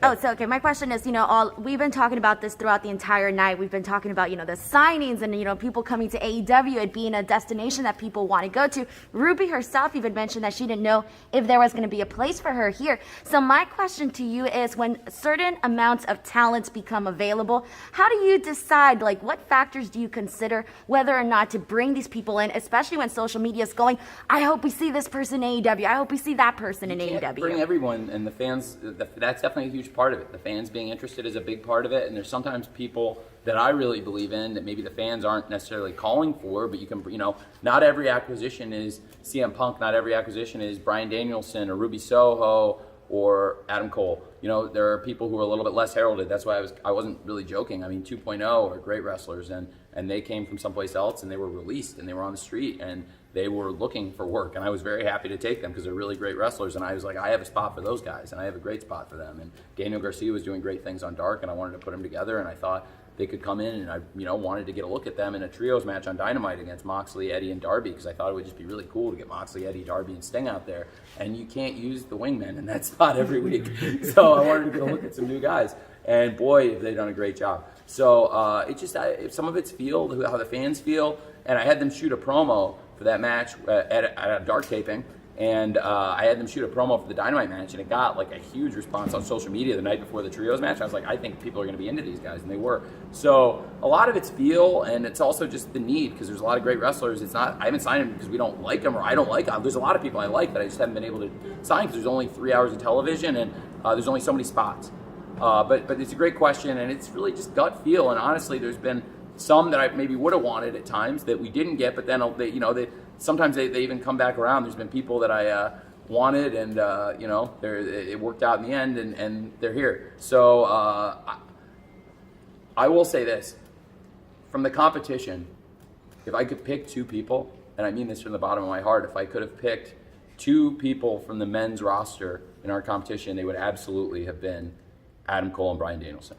Oh, so okay. My question is, we've been talking about this throughout the entire night. We've been talking about, the signings and people coming to AEW, it being a destination that people want to go to. Ruby herself even mentioned that she didn't know if there was going to be a place for her here. So my question to you is, when certain amounts of talents become available, how do you decide, what factors do you consider whether or not to bring these people in, especially when social media is going, I hope we see this person in AEW. I hope we see that person in AEW. Bring everyone, and the fans. That's definitely a huge part of it. The fans being interested is a big part of it, and there's sometimes people that I really believe in that maybe the fans aren't necessarily calling for, but you can, not every acquisition is CM Punk, not every acquisition is Bryan Danielson or Ruby Soho or Adam Cole. There are people who are a little bit less heralded. That's why I wasn't really joking. I mean, 2.0 are great wrestlers, and they came from someplace else, and they were released, and they were on the street, and they were looking for work, and I was very happy to take them because they're really great wrestlers, and I was like, I have a spot for those guys, and I have a great spot for them. And Daniel Garcia was doing great things on Dark, and I wanted to put them together, and I thought they could come in, and I wanted to get a look at them in a trios match on Dynamite against Moxley, Eddie, and Darby, because I thought it would just be really cool to get Moxley, Eddie, Darby, and Sting out there, and you can't use the wingmen in that spot every week. So I wanted to get a look at some new guys, and boy, have they done a great job. So it's just, some of it's feel, how the fans feel, and I had them shoot a promo for that match at a Dark taping, and I had them shoot a promo for the Dynamite match, and it got a huge response on social media the night before the trios match. I was like, I think people are going to be into these guys, and they were. So a lot of it's feel, and it's also just the need, because there's a lot of great wrestlers. It's not, I haven't signed them because we don't like them or I don't like them. There's a lot of people I like that I just haven't been able to sign because there's only 3 hours of television, and there's only so many spots. But it's a great question, and it's really just gut feel. And honestly, there's been some that I maybe would have wanted at times that we didn't get, but then sometimes they even come back around. There's been people that I wanted, and it worked out in the end, and they're here. So I will say this: from the competition, if I could pick two people, and I mean this from the bottom of my heart, if I could have picked two people from the men's roster in our competition, they would absolutely have been Adam Cole and Bryan Danielson.